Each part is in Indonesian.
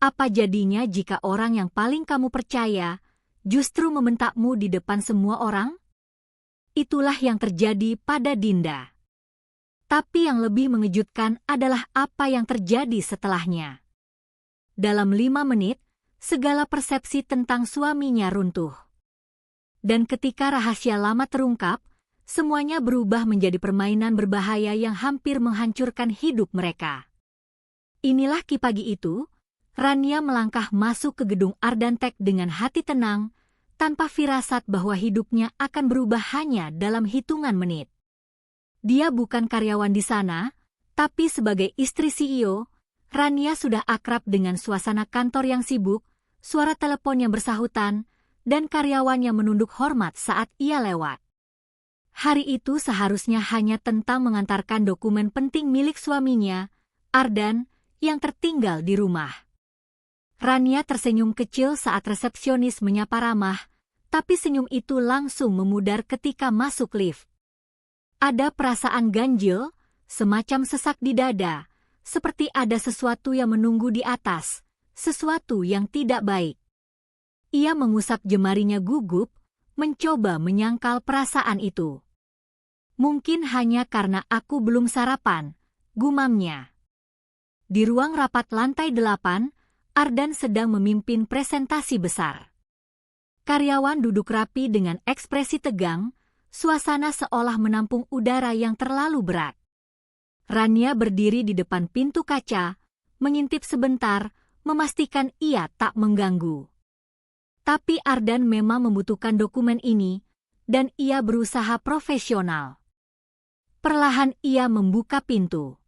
Apa jadinya jika orang yang paling kamu percaya justru membentakmu di depan semua orang? Itulah yang terjadi pada Dinda. Tapi yang lebih mengejutkan adalah apa yang terjadi setelahnya. Dalam 5 menit, segala persepsi tentang suaminya runtuh. Dan ketika rahasia lama terungkap, semuanya berubah menjadi permainan berbahaya yang hampir menghancurkan hidup mereka. Inilah pagi itu, Rania melangkah masuk ke gedung Ardantech dengan hati tenang, tanpa firasat bahwa hidupnya akan berubah hanya dalam hitungan menit. Dia bukan karyawan di sana, tapi sebagai istri CEO, Rania sudah akrab dengan suasana kantor yang sibuk, suara telepon yang bersahutan, dan karyawan yang menunduk hormat saat ia lewat. Hari itu seharusnya hanya tentang mengantarkan dokumen penting milik suaminya, Ardan, yang tertinggal di rumah. Rania tersenyum kecil saat resepsionis menyapa ramah, tapi senyum itu langsung memudar ketika masuk lift. Ada perasaan ganjil, semacam sesak di dada, seperti ada sesuatu yang menunggu di atas, sesuatu yang tidak baik. Ia mengusap jemarinya gugup, mencoba menyangkal perasaan itu. Mungkin hanya karena aku belum sarapan, gumamnya. Di ruang rapat lantai 8, Ardan sedang memimpin presentasi besar. Karyawan duduk rapi dengan ekspresi tegang, suasana seolah menampung udara yang terlalu berat. Rania berdiri di depan pintu kaca, mengintip sebentar, memastikan ia tak mengganggu. Tapi Ardan memang membutuhkan dokumen ini, dan ia berusaha profesional. Perlahan ia membuka pintu.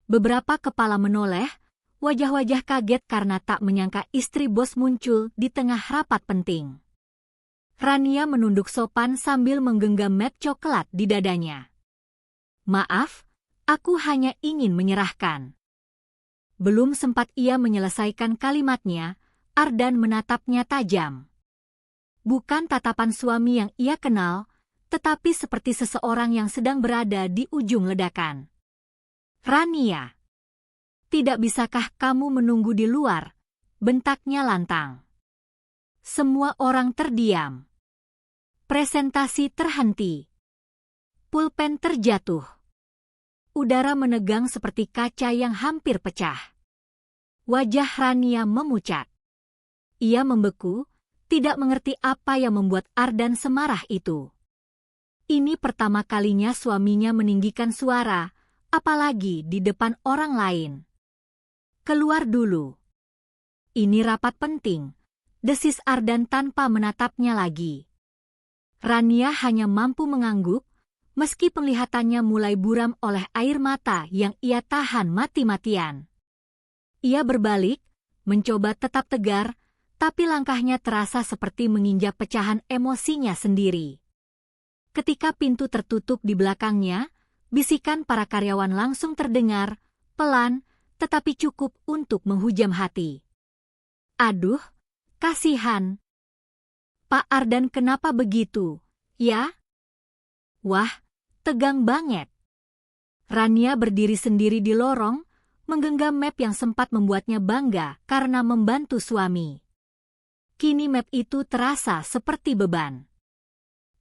Beberapa kepala menoleh, wajah-wajah kaget karena tak menyangka istri bos muncul di tengah rapat penting. Rania menunduk sopan sambil menggenggam map coklat di dadanya. Maaf, aku hanya ingin menyerahkan. Belum sempat ia menyelesaikan kalimatnya, Ardan menatapnya tajam. Bukan tatapan suami yang ia kenal, tetapi seperti seseorang yang sedang berada di ujung ledakan. Rania, tidak bisakah kamu menunggu di luar? Bentaknya lantang. Semua orang terdiam. Presentasi terhenti. Pulpen terjatuh. Udara menegang seperti kaca yang hampir pecah. Wajah Rania memucat. Ia membeku, tidak mengerti apa yang membuat Ardan semarah itu. Ini pertama kalinya suaminya meninggikan suara, apalagi di depan orang lain. Keluar dulu. Ini rapat penting, desis Ardan tanpa menatapnya lagi. Rania hanya mampu mengangguk, meski penglihatannya mulai buram oleh air mata yang ia tahan mati-matian. Ia berbalik, mencoba tetap tegar, tapi langkahnya terasa seperti menginjak pecahan emosinya sendiri. Ketika pintu tertutup di belakangnya, bisikan para karyawan langsung terdengar, pelan, tetapi cukup untuk menghujam hati. Aduh, kasihan. Pak Ardan kenapa begitu, ya? Wah, tegang banget. Rania berdiri sendiri di lorong, menggenggam map yang sempat membuatnya bangga karena membantu suami. Kini map itu terasa seperti beban.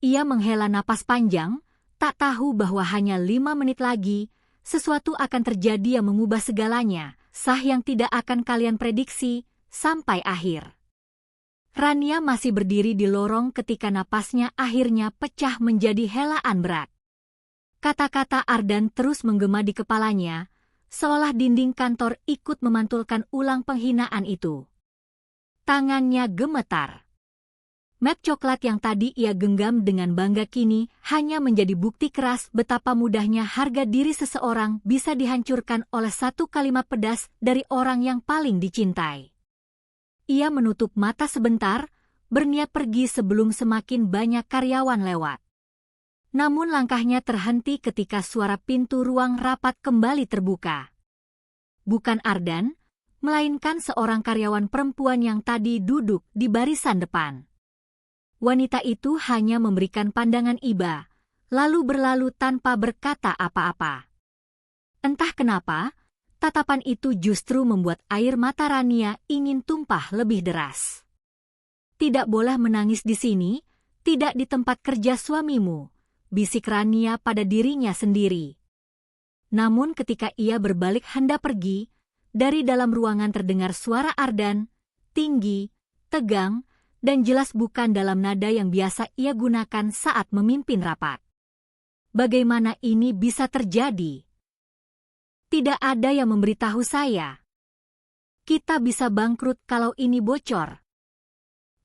Ia menghela napas panjang, tak tahu bahwa hanya 5 menit lagi, sesuatu akan terjadi yang mengubah segalanya, yang tidak akan kalian prediksi, sampai akhir. Rania masih berdiri di lorong ketika napasnya akhirnya pecah menjadi helaan berat. Kata-kata Ardan terus menggema di kepalanya, seolah dinding kantor ikut memantulkan ulang penghinaan itu. Tangannya gemetar. Map coklat yang tadi ia genggam dengan bangga kini hanya menjadi bukti keras betapa mudahnya harga diri seseorang bisa dihancurkan oleh satu kalimat pedas dari orang yang paling dicintai. Ia menutup mata sebentar, berniat pergi sebelum semakin banyak karyawan lewat. Namun langkahnya terhenti ketika suara pintu ruang rapat kembali terbuka. Bukan Ardan, melainkan seorang karyawan perempuan yang tadi duduk di barisan depan. Wanita itu hanya memberikan pandangan iba, lalu berlalu tanpa berkata apa-apa. Entah kenapa, tatapan itu justru membuat air mata Rania ingin tumpah lebih deras. Tidak boleh menangis di sini, tidak di tempat kerja suamimu, bisik Rania pada dirinya sendiri. Namun ketika ia berbalik hendak pergi, dari dalam ruangan terdengar suara Ardan, tinggi, tegang, dan jelas bukan dalam nada yang biasa ia gunakan saat memimpin rapat. Bagaimana ini bisa terjadi? Tidak ada yang memberitahu saya. Kita bisa bangkrut kalau ini bocor.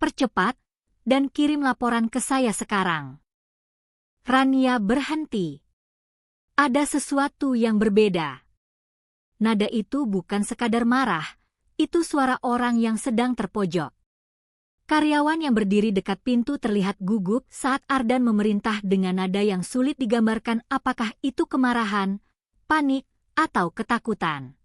Percepat, dan kirim laporan ke saya sekarang. Rania berhenti. Ada sesuatu yang berbeda. Nada itu bukan sekadar marah, itu suara orang yang sedang terpojok. Karyawan yang berdiri dekat pintu terlihat gugup saat Ardan memerintah dengan nada yang sulit digambarkan apakah itu kemarahan, panik, atau ketakutan.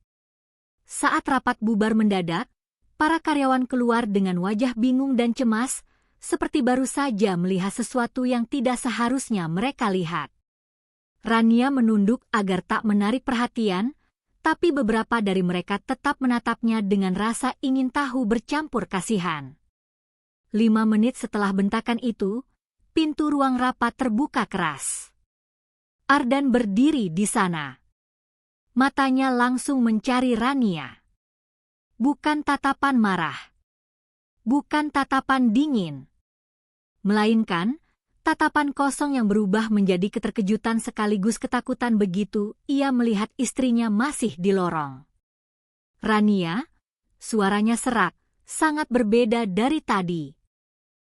Saat rapat bubar mendadak, para karyawan keluar dengan wajah bingung dan cemas, seperti baru saja melihat sesuatu yang tidak seharusnya mereka lihat. Rania menunduk agar tak menarik perhatian, tapi beberapa dari mereka tetap menatapnya dengan rasa ingin tahu bercampur kasihan. 5 menit setelah bentakan itu, pintu ruang rapat terbuka keras. Ardan berdiri di sana. Matanya langsung mencari Rania. Bukan tatapan marah. Bukan tatapan dingin. Melainkan, tatapan kosong yang berubah menjadi keterkejutan sekaligus ketakutan begitu ia melihat istrinya masih di lorong. Rania, suaranya serak, sangat berbeda dari tadi.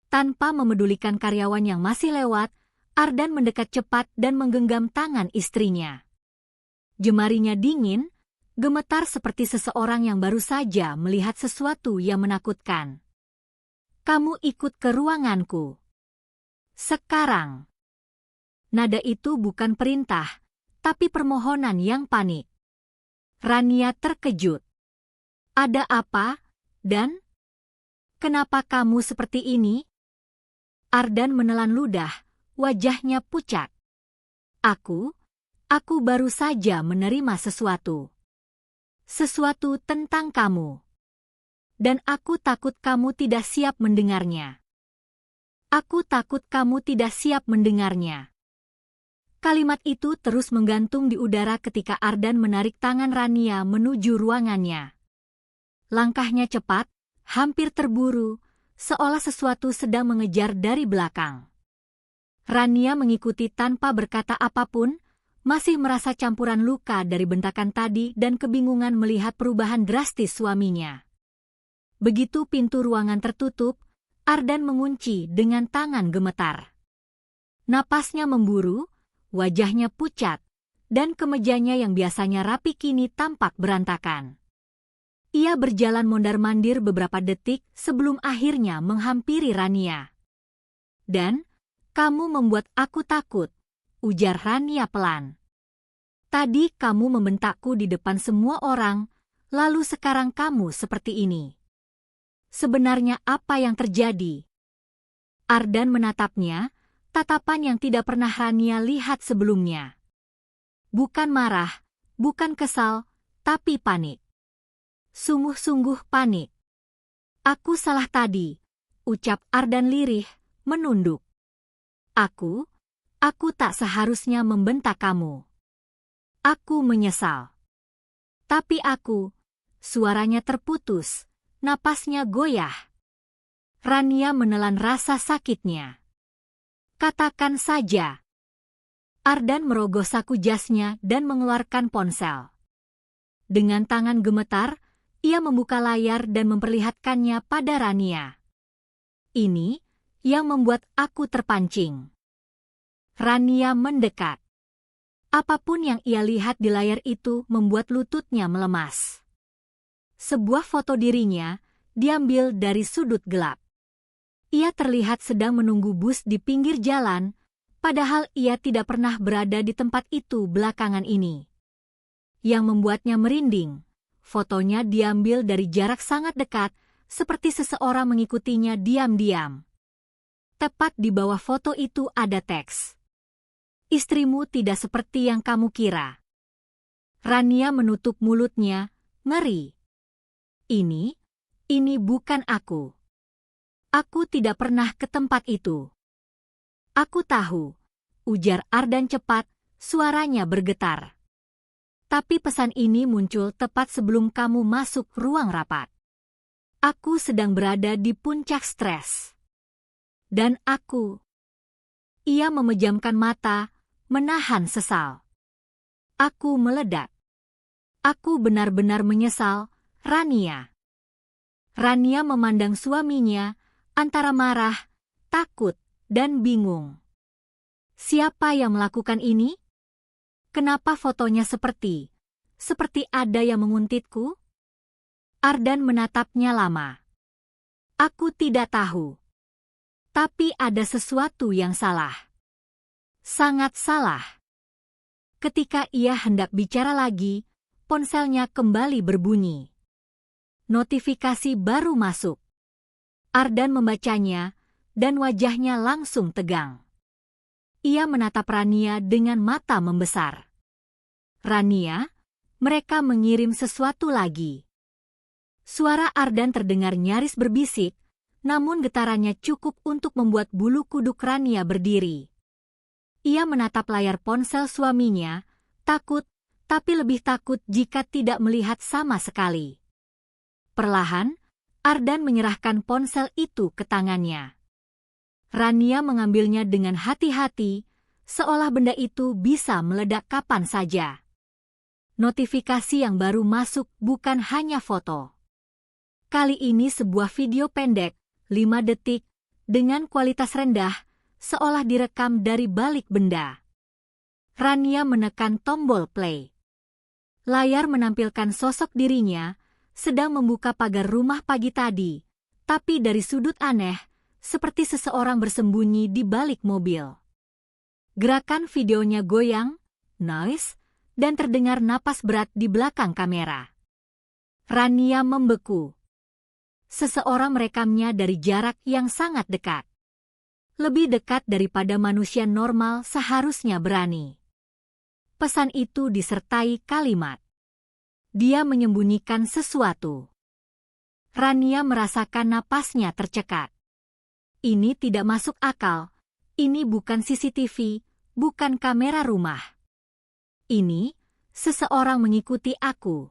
Tanpa memedulikan karyawan yang masih lewat, Ardan mendekat cepat dan menggenggam tangan istrinya. Jemarinya dingin, gemetar seperti seseorang yang baru saja melihat sesuatu yang menakutkan. Kamu ikut ke ruanganku. Sekarang. Nada itu bukan perintah, tapi permohonan yang panik. Rania terkejut. Ada apa, Dan? Kenapa kamu seperti ini? Ardan menelan ludah, wajahnya pucat. Aku baru saja menerima sesuatu. Sesuatu tentang kamu. Dan aku takut kamu tidak siap mendengarnya. Aku takut kamu tidak siap mendengarnya. Kalimat itu terus menggantung di udara ketika Ardan menarik tangan Rania menuju ruangannya. Langkahnya cepat, hampir terburu, seolah sesuatu sedang mengejar dari belakang. Rania mengikuti tanpa berkata apapun, masih merasa campuran luka dari bentakan tadi dan kebingungan melihat perubahan drastis suaminya. Begitu pintu ruangan tertutup, Ardan mengunci dengan tangan gemetar. Napasnya memburu, wajahnya pucat, dan kemejanya yang biasanya rapi kini tampak berantakan. Ia berjalan mondar-mandir beberapa detik sebelum akhirnya menghampiri Rania. Dan, kamu membuat aku takut, ujar Rania pelan. Tadi kamu membentakku di depan semua orang, lalu sekarang kamu seperti ini. Sebenarnya apa yang terjadi? Ardan menatapnya, tatapan yang tidak pernah Rania lihat sebelumnya. Bukan marah, bukan kesal, tapi panik. Sungguh-sungguh panik. Aku salah tadi, ucap Ardan lirih, menunduk. Aku tak seharusnya membentak kamu. Aku menyesal. Tapi suaranya terputus, napasnya goyah. Rania menelan rasa sakitnya. Katakan saja. Ardan merogoh saku jasnya dan mengeluarkan ponsel. Dengan tangan gemetar, ia membuka layar dan memperlihatkannya pada Rania. Ini yang membuat aku terpancing. Rania mendekat. Apapun yang ia lihat di layar itu membuat lututnya melemas. Sebuah foto dirinya diambil dari sudut gelap. Ia terlihat sedang menunggu bus di pinggir jalan, padahal ia tidak pernah berada di tempat itu belakangan ini. Yang membuatnya merinding, fotonya diambil dari jarak sangat dekat, seperti seseorang mengikutinya diam-diam. Tepat di bawah foto itu ada teks. Istrimu tidak seperti yang kamu kira. Rania menutup mulutnya, ngeri. Ini bukan aku. Aku tidak pernah ke tempat itu. Aku tahu, ujar Ardan cepat, suaranya bergetar. Tapi pesan ini muncul tepat sebelum kamu masuk ruang rapat. Aku sedang berada di puncak stres. Dan aku... Ia memejamkan mata, menahan sesal. Aku meledak. Aku benar-benar menyesal, Rania. Rania memandang suaminya, antara marah, takut, dan bingung. Siapa yang melakukan ini? Kenapa fotonya seperti ada yang menguntitku? Ardan menatapnya lama. Aku tidak tahu. Tapi ada sesuatu yang salah. Sangat salah. Ketika ia hendak bicara lagi, ponselnya kembali berbunyi. Notifikasi baru masuk. Ardan membacanya, dan wajahnya langsung tegang. Ia menatap Rania dengan mata membesar. Rania, mereka mengirim sesuatu lagi. Suara Ardan terdengar nyaris berbisik, namun getarannya cukup untuk membuat bulu kuduk Rania berdiri. Ia menatap layar ponsel suaminya, takut, tapi lebih takut jika tidak melihat sama sekali. Perlahan, Ardan menyerahkan ponsel itu ke tangannya. Rania mengambilnya dengan hati-hati, seolah benda itu bisa meledak kapan saja. Notifikasi yang baru masuk bukan hanya foto. Kali ini sebuah video pendek, 5 detik, dengan kualitas rendah, seolah direkam dari balik benda. Rania menekan tombol play. Layar menampilkan sosok dirinya, sedang membuka pagar rumah pagi tadi, tapi dari sudut aneh, seperti seseorang bersembunyi di balik mobil. Gerakan videonya goyang, noise, dan terdengar napas berat di belakang kamera. Rania membeku. Seseorang merekamnya dari jarak yang sangat dekat. Lebih dekat daripada manusia normal seharusnya berani. Pesan itu disertai kalimat. Dia menyembunyikan sesuatu. Rania merasakan napasnya tercekat. Ini tidak masuk akal. Ini bukan CCTV, bukan kamera rumah. Ini, seseorang mengikuti aku.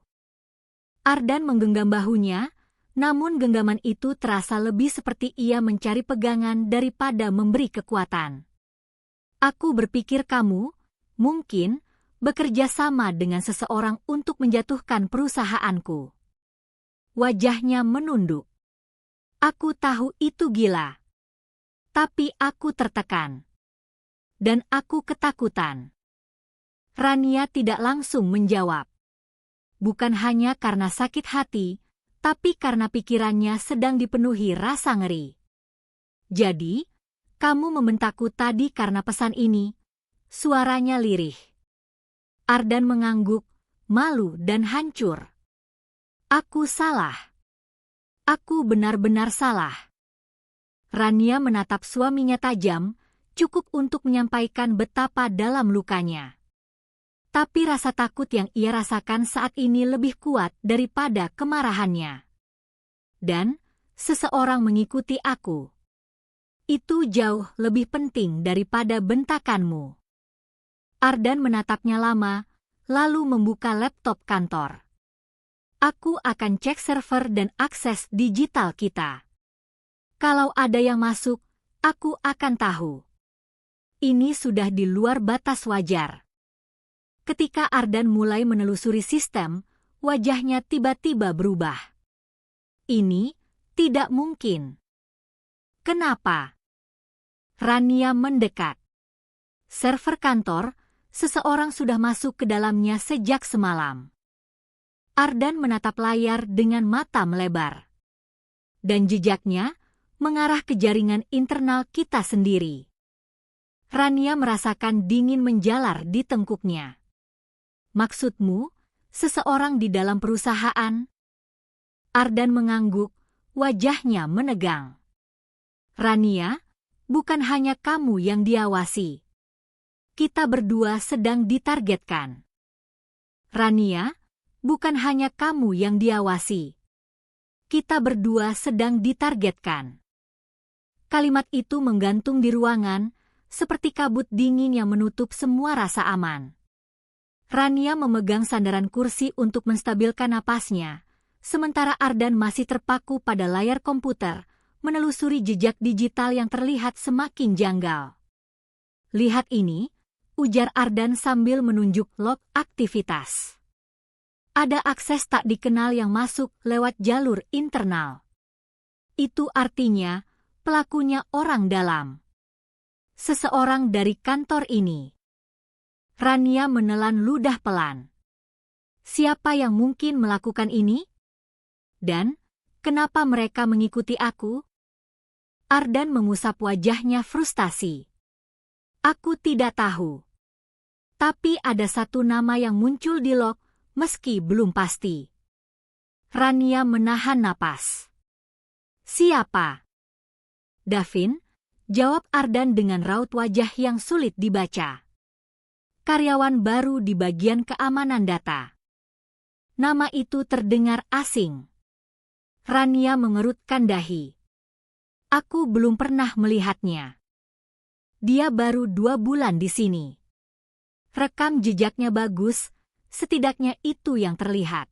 Ardan menggenggam bahunya, namun genggaman itu terasa lebih seperti ia mencari pegangan daripada memberi kekuatan. Aku berpikir kamu, mungkin, bekerja sama dengan seseorang untuk menjatuhkan perusahaanku. Wajahnya menunduk. Aku tahu itu gila. Tapi aku tertekan. Dan aku ketakutan. Rania tidak langsung menjawab. Bukan hanya karena sakit hati, tapi karena pikirannya sedang dipenuhi rasa ngeri. Jadi, kamu membentakku tadi karena pesan ini. Suaranya lirih. Ardan mengangguk, malu dan hancur. Aku salah. Aku benar-benar salah. Rania menatap suaminya tajam, cukup untuk menyampaikan betapa dalam lukanya. Tapi rasa takut yang ia rasakan saat ini lebih kuat daripada kemarahannya. Dan, seseorang mengikuti aku. Itu jauh lebih penting daripada bentakanmu. Ardan menatapnya lama, lalu membuka laptop kantor. Aku akan cek server dan akses digital kita. Kalau ada yang masuk, aku akan tahu. Ini sudah di luar batas wajar. Ketika Ardan mulai menelusuri sistem, wajahnya tiba-tiba berubah. Ini tidak mungkin. Kenapa? Rania mendekat. Server kantor, seseorang sudah masuk ke dalamnya sejak semalam. Ardan menatap layar dengan mata melebar. Dan jejaknya mengarah ke jaringan internal kita sendiri. Rania merasakan dingin menjalar di tengkuknya. Maksudmu, seseorang di dalam perusahaan? Ardan mengangguk, wajahnya menegang. Rania, bukan hanya kamu yang diawasi. Kita berdua sedang ditargetkan. Rania, bukan hanya kamu yang diawasi. Kita berdua sedang ditargetkan. Kalimat itu menggantung di ruangan, seperti kabut dingin yang menutup semua rasa aman. Rania memegang sandaran kursi untuk menstabilkan napasnya, sementara Ardan masih terpaku pada layar komputer, menelusuri jejak digital yang terlihat semakin janggal. Lihat ini, ujar Ardan sambil menunjuk log aktivitas. Ada akses tak dikenal yang masuk lewat jalur internal. Itu artinya pelakunya orang dalam. Seseorang dari kantor ini. Rania menelan ludah pelan. Siapa yang mungkin melakukan ini? Dan kenapa mereka mengikuti aku? Ardan mengusap wajahnya frustasi. Aku tidak tahu. Tapi ada satu nama yang muncul di log, meski belum pasti. Rania menahan napas. Siapa? Davin, jawab Ardan dengan raut wajah yang sulit dibaca. Karyawan baru di bagian keamanan data. Nama itu terdengar asing. Rania mengerutkan dahi. Aku belum pernah melihatnya. Dia baru 2 bulan di sini. Rekam jejaknya bagus, setidaknya itu yang terlihat.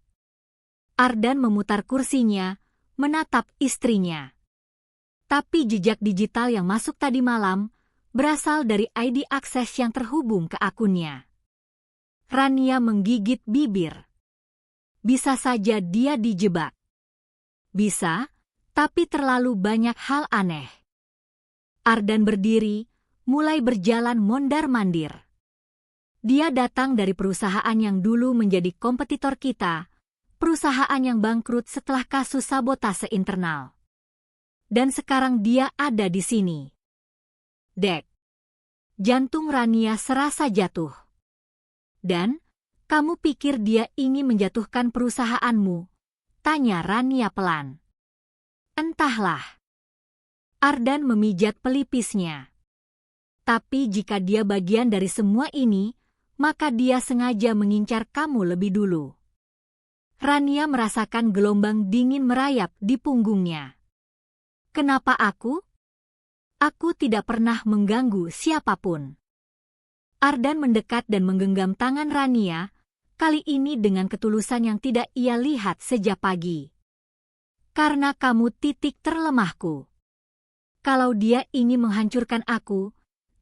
Ardan memutar kursinya, menatap istrinya. Tapi jejak digital yang masuk tadi malam berasal dari ID akses yang terhubung ke akunnya. Rania menggigit bibir. Bisa saja dia dijebak. Bisa, tapi terlalu banyak hal aneh. Ardan berdiri, mulai berjalan mondar-mandir. Dia datang dari perusahaan yang dulu menjadi kompetitor kita, perusahaan yang bangkrut setelah kasus sabotase internal. Dan sekarang dia ada di sini. Dek. Jantung Rania serasa jatuh. Dan, kamu pikir dia ingin menjatuhkan perusahaanmu? Tanya Rania pelan. Entahlah. Ardan memijat pelipisnya. Tapi jika dia bagian dari semua ini, maka dia sengaja mengincar kamu lebih dulu. Rania merasakan gelombang dingin merayap di punggungnya. Kenapa aku? Aku tidak pernah mengganggu siapapun. Ardan mendekat dan menggenggam tangan Rania, kali ini dengan ketulusan yang tidak ia lihat sejak pagi. Karena kamu titik terlemahku. Kalau dia ingin menghancurkan aku,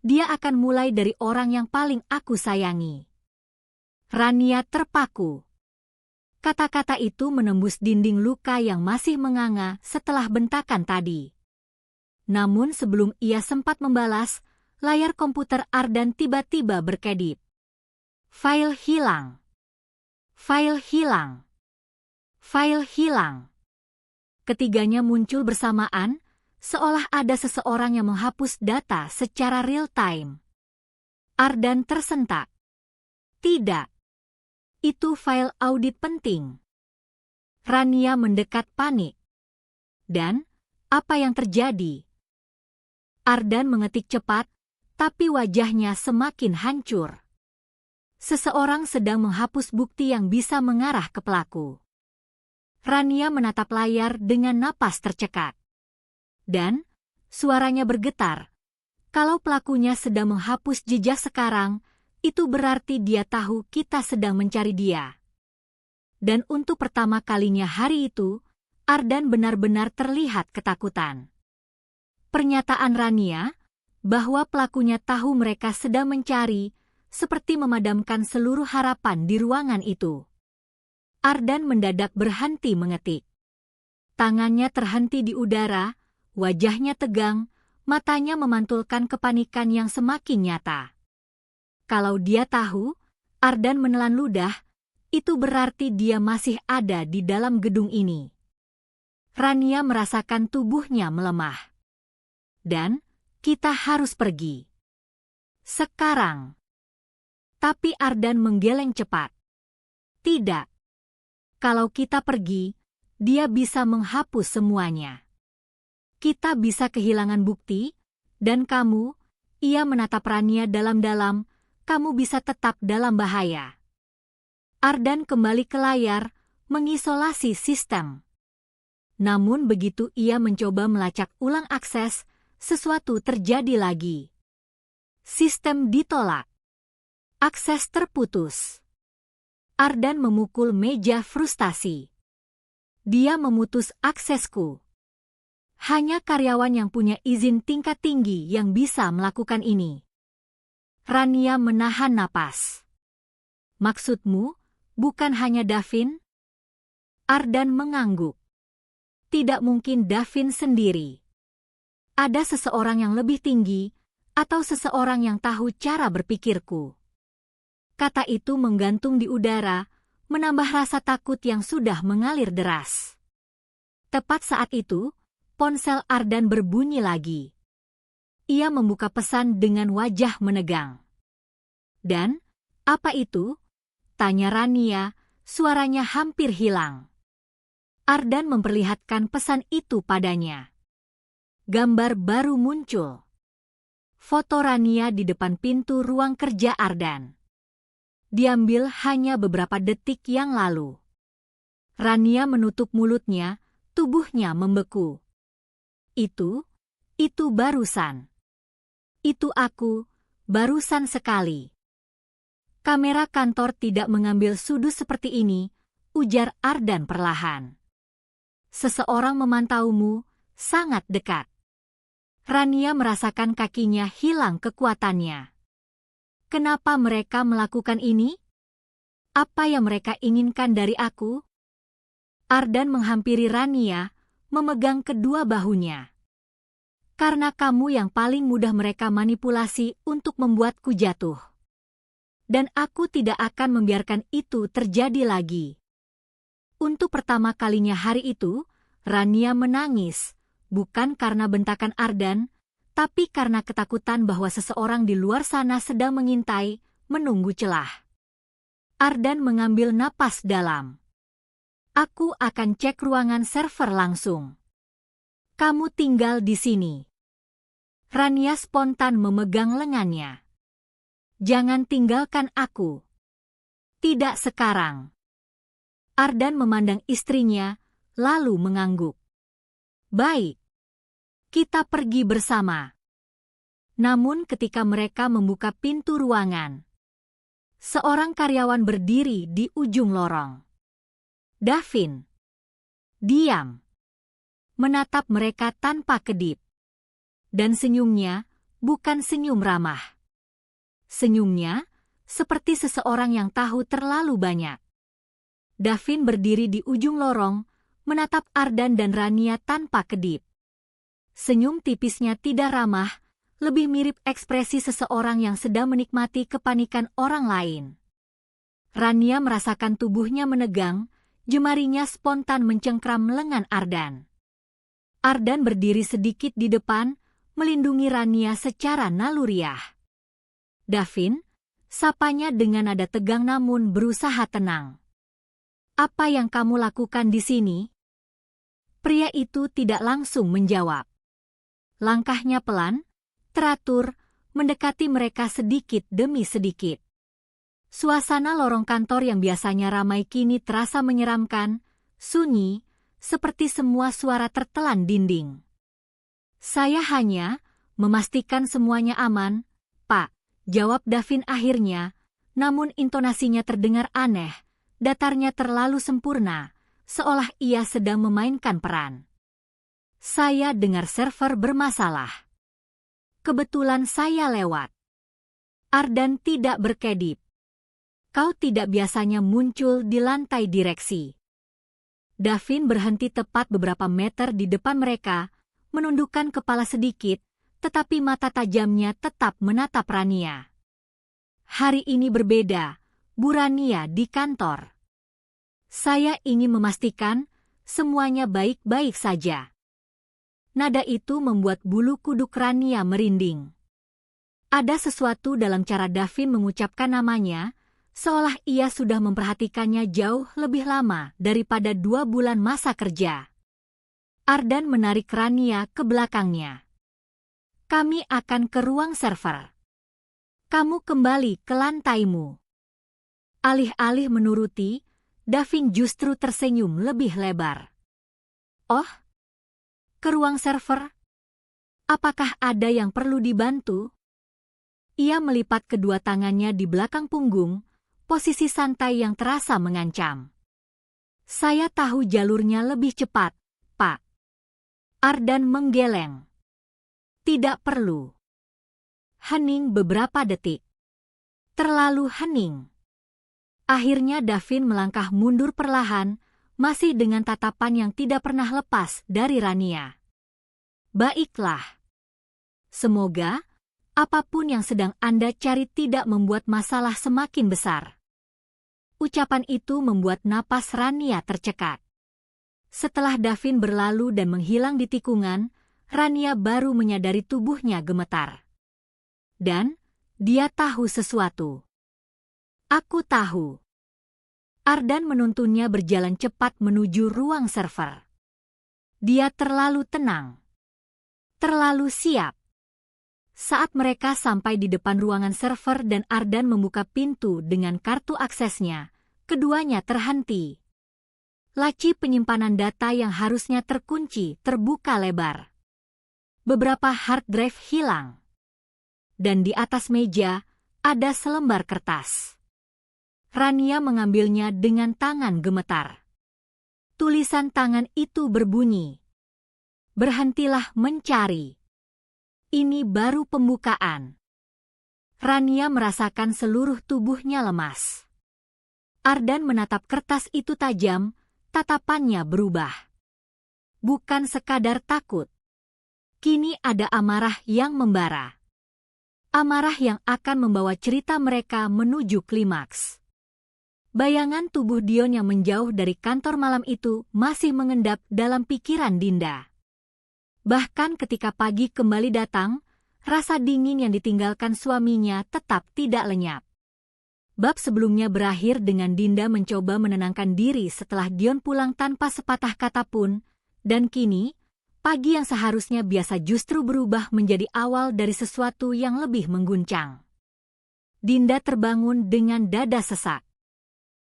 dia akan mulai dari orang yang paling aku sayangi. Rania terpaku. Kata-kata itu menembus dinding luka yang masih menganga setelah bentakan tadi. Namun sebelum ia sempat membalas, layar komputer Ardan tiba-tiba berkedip. File hilang. File hilang. File hilang. Ketiganya muncul bersamaan, seolah ada seseorang yang menghapus data secara real-time. Ardan tersentak. Tidak. Itu file audit penting. Rania mendekat panik. Dan, apa yang terjadi? Ardan mengetik cepat, tapi wajahnya semakin hancur. Seseorang sedang menghapus bukti yang bisa mengarah ke pelaku. Rania menatap layar dengan napas tercekat. Dan, suaranya bergetar. Kalau pelakunya sedang menghapus jejak sekarang, itu berarti dia tahu kita sedang mencari dia. Dan untuk pertama kalinya hari itu, Ardan benar-benar terlihat ketakutan. Pernyataan Rania, bahwa pelakunya tahu mereka sedang mencari, seperti memadamkan seluruh harapan di ruangan itu. Ardan mendadak berhenti mengetik. Tangannya terhenti di udara, wajahnya tegang, matanya memantulkan kepanikan yang semakin nyata. Kalau dia tahu, Ardan menelan ludah, itu berarti dia masih ada di dalam gedung ini. Rania merasakan tubuhnya melemah. Dan, kita harus pergi. Sekarang. Tapi Ardan menggeleng cepat. Tidak. Kalau kita pergi, dia bisa menghapus semuanya. Kita bisa kehilangan bukti, dan kamu, ia menatap Rania dalam-dalam, kamu bisa tetap dalam bahaya. Ardan kembali ke layar, mengisolasi sistem. Namun begitu ia mencoba melacak ulang akses, sesuatu terjadi lagi. Sistem ditolak. Akses terputus. Ardan memukul meja frustasi. Dia memutus aksesku. Hanya karyawan yang punya izin tingkat tinggi yang bisa melakukan ini. Rania menahan napas. Maksudmu, bukan hanya Davin? Ardan mengangguk. Tidak mungkin Davin sendiri. Ada seseorang yang lebih tinggi, atau seseorang yang tahu cara berpikirku. Kata itu menggantung di udara, menambah rasa takut yang sudah mengalir deras. Tepat saat itu, ponsel Ardan berbunyi lagi. Ia membuka pesan dengan wajah menegang. Dan, apa itu? Tanya Rania, suaranya hampir hilang. Ardan memperlihatkan pesan itu padanya. Gambar baru muncul. Foto Rania di depan pintu ruang kerja Ardan. Diambil hanya beberapa detik yang lalu. Rania menutup mulutnya, tubuhnya membeku. Itu barusan. Itu aku, barusan sekali. Kamera kantor tidak mengambil sudut seperti ini, ujar Ardan perlahan. Seseorang memantaumu, sangat dekat. Rania merasakan kakinya hilang kekuatannya. Kenapa mereka melakukan ini? Apa yang mereka inginkan dari aku? Ardan menghampiri Rania, memegang kedua bahunya. Karena kamu yang paling mudah mereka manipulasi untuk membuatku jatuh. Dan aku tidak akan membiarkan itu terjadi lagi. Untuk pertama kalinya hari itu, Rania menangis, bukan karena bentakan Ardan, tapi karena ketakutan bahwa seseorang di luar sana sedang mengintai, menunggu celah. Ardan mengambil napas dalam. Aku akan cek ruangan server langsung. Kamu tinggal di sini. Rania spontan memegang lengannya. Jangan tinggalkan aku. Tidak sekarang. Ardan memandang istrinya, lalu mengangguk. Baik. Kita pergi bersama. Namun ketika mereka membuka pintu ruangan, seorang karyawan berdiri di ujung lorong. Davin. Diam. Menatap mereka tanpa kedip. Dan senyumnya bukan senyum ramah. Senyumnya seperti seseorang yang tahu terlalu banyak. Davin berdiri di ujung lorong, menatap Ardan dan Rania tanpa kedip. Senyum tipisnya tidak ramah, lebih mirip ekspresi seseorang yang sedang menikmati kepanikan orang lain. Rania merasakan tubuhnya menegang, jemarinya spontan mencengkram lengan Ardan. Ardan berdiri sedikit di depan, melindungi Rania secara naluriah. Davin, sapanya dengan nada tegang namun berusaha tenang. Apa yang kamu lakukan di sini? Pria itu tidak langsung menjawab. Langkahnya pelan, teratur, mendekati mereka sedikit demi sedikit. Suasana lorong kantor yang biasanya ramai kini terasa menyeramkan, sunyi, seperti semua suara tertelan dinding. Saya hanya memastikan semuanya aman, Pak, jawab Davin akhirnya, namun intonasinya terdengar aneh, datarnya terlalu sempurna, seolah ia sedang memainkan peran. Saya dengar server bermasalah. Kebetulan saya lewat. Ardan tidak berkedip. Kau tidak biasanya muncul di lantai direksi. Davin berhenti tepat beberapa meter di depan mereka, menundukkan kepala sedikit, tetapi mata tajamnya tetap menatap Rania. Hari ini berbeda, Bu Rania di kantor. Saya ingin memastikan semuanya baik-baik saja. Nada itu membuat bulu kuduk Rania merinding. Ada sesuatu dalam cara Davin mengucapkan namanya, seolah ia sudah memperhatikannya jauh lebih lama daripada 2 bulan masa kerja. Ardan menarik Rania ke belakangnya. Kami akan ke ruang server. Kamu kembali ke lantaimu. Alih-alih menuruti, Davin justru tersenyum lebih lebar. "Oh, ke ruang server? Apakah ada yang perlu dibantu?" Ia melipat kedua tangannya di belakang punggung, posisi santai yang terasa mengancam. "Saya tahu jalurnya lebih cepat, Pak." Ardan menggeleng. "Tidak perlu." Hening beberapa detik. Terlalu hening. Akhirnya Davin melangkah mundur perlahan, masih dengan tatapan yang tidak pernah lepas dari Rania. "Baiklah. Semoga apapun yang sedang Anda cari tidak membuat masalah semakin besar." Ucapan itu membuat napas Rania tercekat. Setelah Davin berlalu dan menghilang di tikungan, Rania baru menyadari tubuhnya gemetar. Dan dia tahu sesuatu. "Aku tahu." Ardan menuntunnya berjalan cepat menuju ruang server. Dia terlalu tenang. Terlalu siap. Saat mereka sampai di depan ruangan server dan Ardan membuka pintu dengan kartu aksesnya, keduanya terhenti. Laci penyimpanan data yang harusnya terkunci terbuka lebar. Beberapa hard drive hilang. Dan di atas meja ada selembar kertas. Rania mengambilnya dengan tangan gemetar. Tulisan tangan itu berbunyi, "Berhentilah mencari. Ini baru pembukaan." Rania merasakan seluruh tubuhnya lemas. Ardan menatap kertas itu tajam, tatapannya berubah. Bukan sekadar takut. Kini ada amarah yang membara. Amarah yang akan membawa cerita mereka menuju klimaks. Bayangan tubuh Dion yang menjauh dari kantor malam itu masih mengendap dalam pikiran Dinda. Bahkan ketika pagi kembali datang, rasa dingin yang ditinggalkan suaminya tetap tidak lenyap. Bab sebelumnya berakhir dengan Dinda mencoba menenangkan diri setelah Dion pulang tanpa sepatah kata pun, dan kini, pagi yang seharusnya biasa justru berubah menjadi awal dari sesuatu yang lebih mengguncang. Dinda terbangun dengan dada sesak.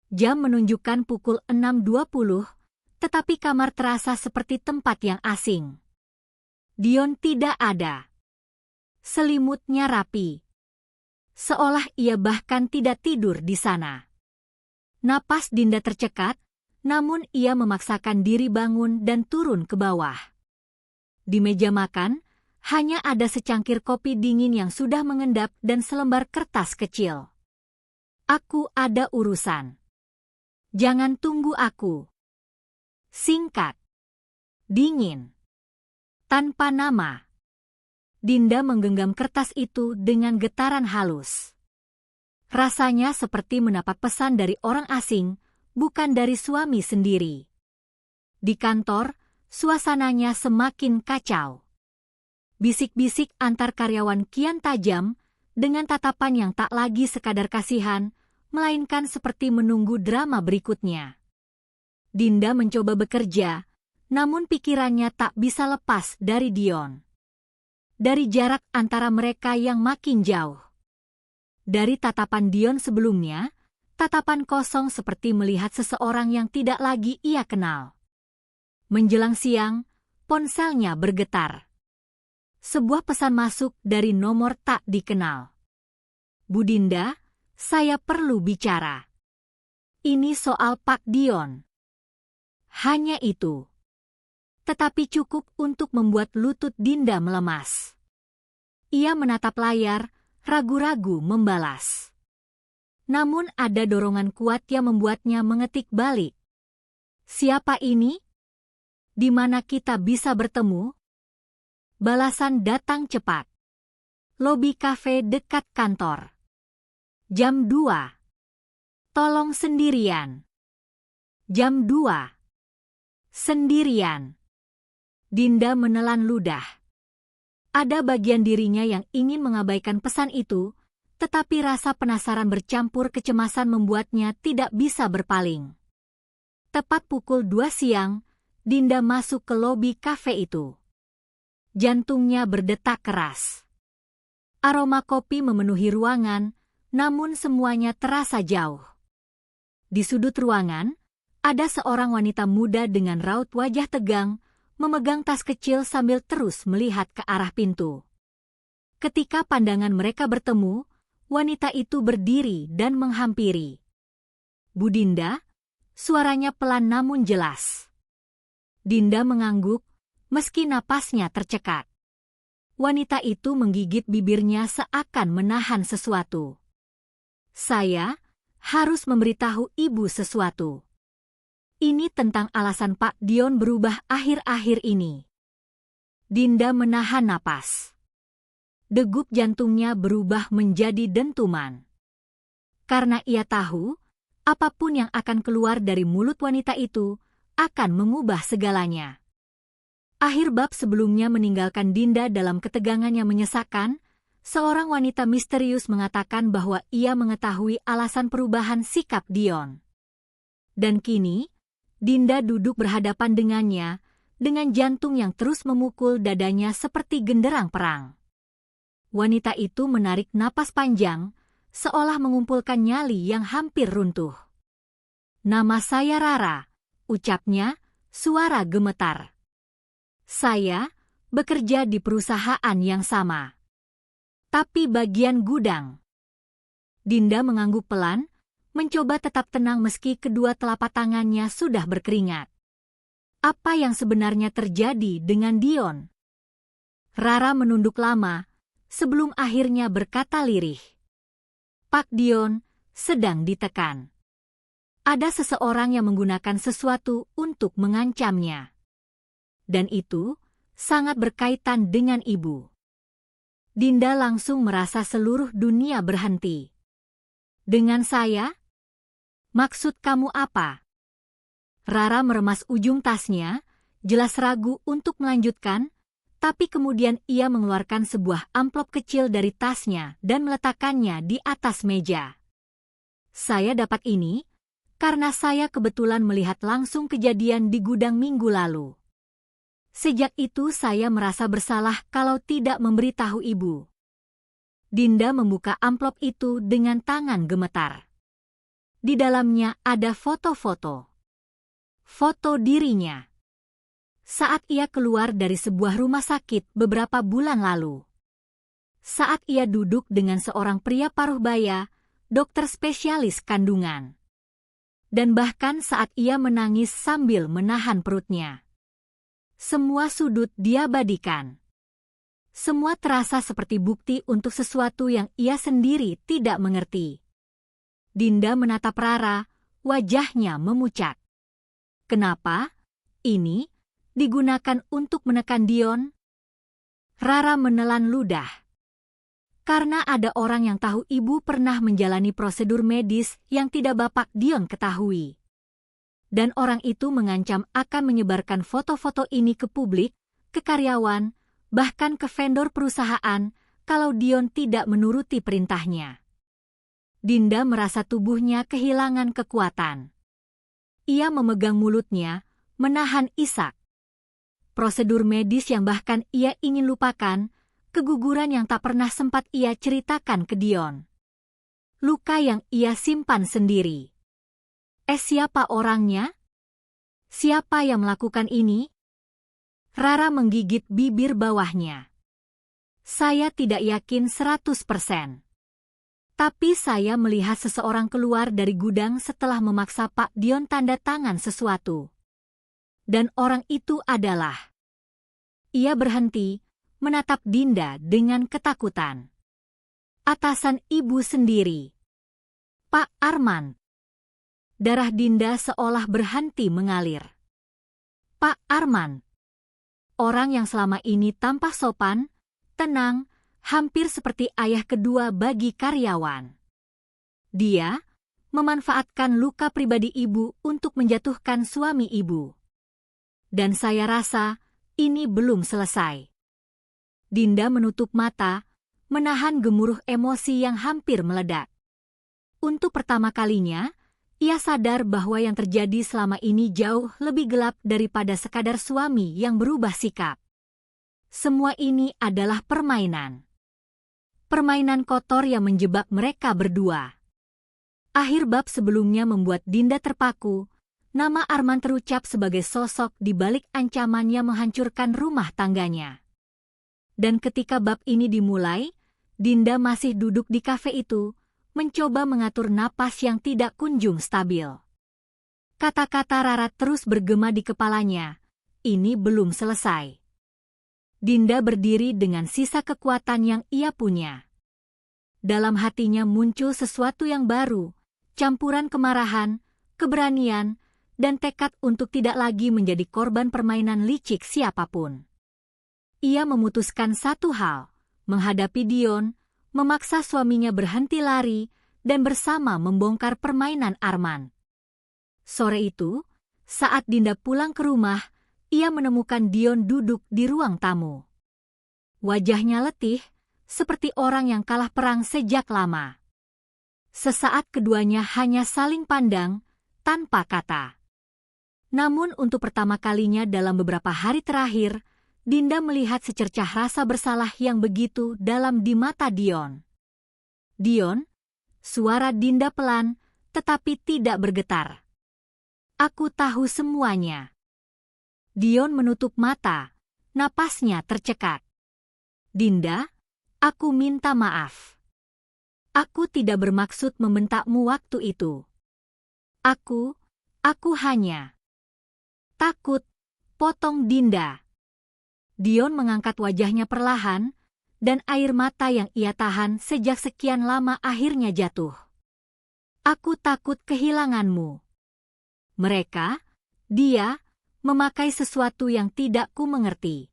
Jam menunjukkan pukul 6.20, tetapi kamar terasa seperti tempat yang asing. Dion tidak ada. Selimutnya rapi. Seolah ia bahkan tidak tidur di sana. Napas Dinda tercekat, namun ia memaksakan diri bangun dan turun ke bawah. Di meja makan, hanya ada secangkir kopi dingin yang sudah mengendap dan selembar kertas kecil. "Aku ada urusan. Jangan tunggu aku." Singkat. Dingin. Tanpa nama. Dinda menggenggam kertas itu dengan getaran halus. Rasanya seperti mendapat pesan dari orang asing, bukan dari suami sendiri. Di kantor, suasananya semakin kacau. Bisik-bisik antar karyawan kian tajam, dengan tatapan yang tak lagi sekadar kasihan, melainkan seperti menunggu drama berikutnya. Dinda mencoba bekerja, namun pikirannya tak bisa lepas dari Dion. Dari jarak antara mereka yang makin jauh. Dari tatapan Dion sebelumnya, tatapan kosong seperti melihat seseorang yang tidak lagi ia kenal. Menjelang siang, ponselnya bergetar. Sebuah pesan masuk dari nomor tak dikenal. "Bu Dinda, saya perlu bicara. Ini soal Pak Dion." Hanya itu. Tetapi cukup untuk membuat lutut Dinda melemas. Ia menatap layar, ragu-ragu membalas. Namun ada dorongan kuat yang membuatnya mengetik balik. "Siapa ini? Di mana kita bisa bertemu?" Balasan datang cepat. Lobi kafe dekat kantor. Jam 2. Tolong sendirian. Jam 2. Sendirian. Dinda menelan ludah. Ada bagian dirinya yang ingin mengabaikan pesan itu, tetapi rasa penasaran bercampur kecemasan membuatnya tidak bisa berpaling. Tepat pukul 2 siang, Dinda masuk ke lobi kafe itu. Jantungnya berdetak keras. Aroma kopi memenuhi ruangan, namun semuanya terasa jauh. Di sudut ruangan, ada seorang wanita muda dengan raut wajah tegang, memegang tas kecil sambil terus melihat ke arah pintu. Ketika pandangan mereka bertemu, wanita itu berdiri dan menghampiri. "Bu Dinda," suaranya pelan namun jelas. Dinda mengangguk, meski napasnya tercekat. Wanita itu menggigit bibirnya seakan menahan sesuatu. "Saya harus memberitahu ibu sesuatu. Ini tentang alasan Pak Dion berubah akhir-akhir ini." Dinda menahan napas. Degup jantungnya berubah menjadi dentuman. Karena ia tahu, apapun yang akan keluar dari mulut wanita itu akan mengubah segalanya. Akhir bab sebelumnya meninggalkan Dinda dalam ketegangan yang menyesakkan. Seorang wanita misterius mengatakan bahwa ia mengetahui alasan perubahan sikap Dion. Dan kini, Dinda duduk berhadapan dengannya, dengan jantung yang terus memukul dadanya seperti genderang perang. Wanita itu menarik napas panjang, seolah mengumpulkan nyali yang hampir runtuh. "Nama saya Rara," ucapnya, suara gemetar. "Saya bekerja di perusahaan yang sama, tapi bagian gudang." Dinda mengangguk pelan, mencoba tetap tenang meski kedua telapak tangannya sudah berkeringat. Apa yang sebenarnya terjadi dengan Dion? Rara menunduk lama, sebelum akhirnya berkata lirih. "Pak Dion sedang ditekan. Ada seseorang yang menggunakan sesuatu untuk mengancamnya. Dan itu sangat berkaitan dengan ibu." Dinda langsung merasa seluruh dunia berhenti. "Dengan saya? Maksud kamu apa?" Rara meremas ujung tasnya, jelas ragu untuk melanjutkan, tapi kemudian ia mengeluarkan sebuah amplop kecil dari tasnya dan meletakkannya di atas meja. "Saya dapat ini karena saya kebetulan melihat langsung kejadian di gudang minggu lalu. Sejak itu saya merasa bersalah kalau tidak memberitahu ibu." Dinda membuka amplop itu dengan tangan gemetar. Di dalamnya ada foto-foto. Foto dirinya saat ia keluar dari sebuah rumah sakit beberapa bulan lalu. Saat ia duduk dengan seorang pria paruh baya, dokter spesialis kandungan. Dan bahkan saat ia menangis sambil menahan perutnya. Semua sudut diabadikan. Semua terasa seperti bukti untuk sesuatu yang ia sendiri tidak mengerti. Dinda menatap Rara, wajahnya memucat. "Kenapa ini digunakan untuk menekan Dion?" Rara menelan ludah. "Karena ada orang yang tahu ibu pernah menjalani prosedur medis yang tidak Bapak Dion ketahui. Dan orang itu mengancam akan menyebarkan foto-foto ini ke publik, ke karyawan, bahkan ke vendor perusahaan kalau Dion tidak menuruti perintahnya." Dinda merasa tubuhnya kehilangan kekuatan. Ia memegang mulutnya, menahan isak. Prosedur medis yang bahkan ia ingin lupakan, keguguran yang tak pernah sempat ia ceritakan ke Dion. Luka yang ia simpan sendiri. Siapa orangnya? Siapa yang melakukan ini? Rara menggigit bibir bawahnya. "Saya tidak yakin 100%. Tapi saya melihat seseorang keluar dari gudang setelah memaksa Pak Dion tanda tangan sesuatu. Dan orang itu adalah..." Ia berhenti, menatap Dinda dengan ketakutan. "Atasan ibu sendiri. Pak Arman." Darah Dinda seolah berhenti mengalir. Pak Arman. Orang yang selama ini tampak sopan, tenang, hampir seperti ayah kedua bagi karyawan. Dia memanfaatkan luka pribadi ibu untuk menjatuhkan suami ibu. Dan saya rasa ini belum selesai. Dinda menutup mata, menahan gemuruh emosi yang hampir meledak. Untuk pertama kalinya, ia sadar bahwa yang terjadi selama ini jauh lebih gelap daripada sekadar suami yang berubah sikap. Semua ini adalah permainan. Permainan kotor yang menjebak mereka berdua. Akhir bab sebelumnya membuat Dinda terpaku. Nama Arman terucap sebagai sosok di balik ancaman yang menghancurkan rumah tangganya. Dan ketika bab ini dimulai, Dinda masih duduk di kafe itu, mencoba mengatur napas yang tidak kunjung stabil. Kata-kata Rara terus bergema di kepalanya. Ini belum selesai. Dinda berdiri dengan sisa kekuatan yang ia punya. Dalam hatinya muncul sesuatu yang baru, campuran kemarahan, keberanian, dan tekad untuk tidak lagi menjadi korban permainan licik siapapun. Ia memutuskan satu hal, menghadapi Dion, memaksa suaminya berhenti lari, dan bersama membongkar permainan Arman. Sore itu, saat Dinda pulang ke rumah, ia menemukan Dion duduk di ruang tamu. Wajahnya letih, seperti orang yang kalah perang sejak lama. Sesaat keduanya hanya saling pandang, tanpa kata. Namun untuk pertama kalinya dalam beberapa hari terakhir, Dinda melihat secercah rasa bersalah yang begitu dalam di mata Dion. Dion, suara Dinda pelan, tetapi tidak bergetar. Aku tahu semuanya. Dion menutup mata, napasnya tercekat. Dinda, aku minta maaf. Aku tidak bermaksud membentakmu waktu itu. Aku hanya takut, potong Dinda. Dion mengangkat wajahnya perlahan, dan air mata yang ia tahan sejak sekian lama akhirnya jatuh. Aku takut kehilanganmu. Mereka, dia, memakai sesuatu yang tidak ku mengerti.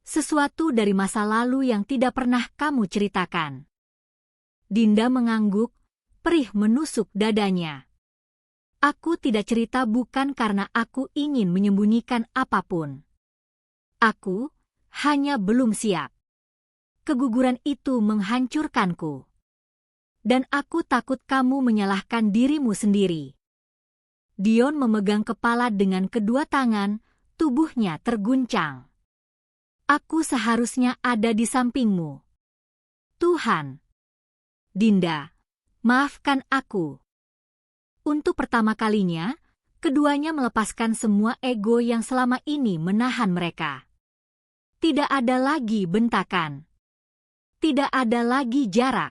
Sesuatu dari masa lalu yang tidak pernah kamu ceritakan. Dinda mengangguk, perih menusuk dadanya. Aku tidak cerita bukan karena aku ingin menyembunyikan apapun. Aku hanya belum siap. Keguguran itu menghancurkanku. Dan aku takut kamu menyalahkan dirimu sendiri. Dion memegang kepala dengan kedua tangan, tubuhnya terguncang. Aku seharusnya ada di sampingmu. Tuhan. Dinda, maafkan aku. Untuk pertama kalinya, keduanya melepaskan semua ego yang selama ini menahan mereka. Tidak ada lagi bentakan. Tidak ada lagi jarak.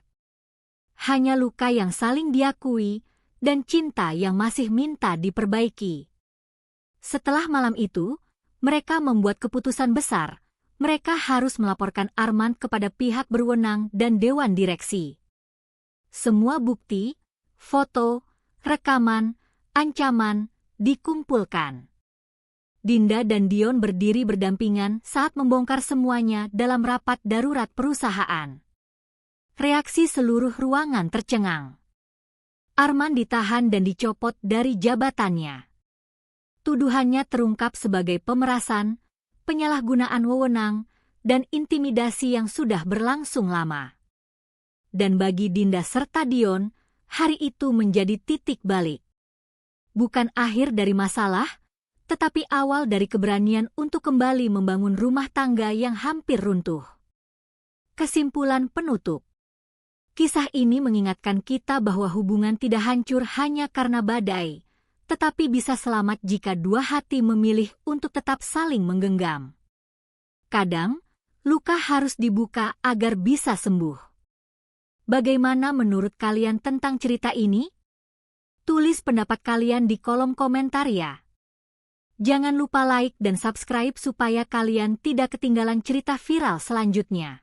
Hanya luka yang saling diakui dan cinta yang masih minta diperbaiki. Setelah malam itu, mereka membuat keputusan besar. Mereka harus melaporkan Arman kepada pihak berwenang dan dewan direksi. Semua bukti, foto, rekaman, ancaman, dikumpulkan. Dinda dan Dion berdiri berdampingan saat membongkar semuanya dalam rapat darurat perusahaan. Reaksi seluruh ruangan tercengang. Arman ditahan dan dicopot dari jabatannya. Tuduhannya terungkap sebagai pemerasan, penyalahgunaan wewenang, dan intimidasi yang sudah berlangsung lama. Dan bagi Dinda serta Dion, hari itu menjadi titik balik. Bukan akhir dari masalah, tetapi awal dari keberanian untuk kembali membangun rumah tangga yang hampir runtuh. Kesimpulan penutup. Kisah ini mengingatkan kita bahwa hubungan tidak hancur hanya karena badai, tetapi bisa selamat jika dua hati memilih untuk tetap saling menggenggam. Kadang, luka harus dibuka agar bisa sembuh. Bagaimana menurut kalian tentang cerita ini? Tulis pendapat kalian di kolom komentar ya. Jangan lupa like dan subscribe supaya kalian tidak ketinggalan cerita viral selanjutnya.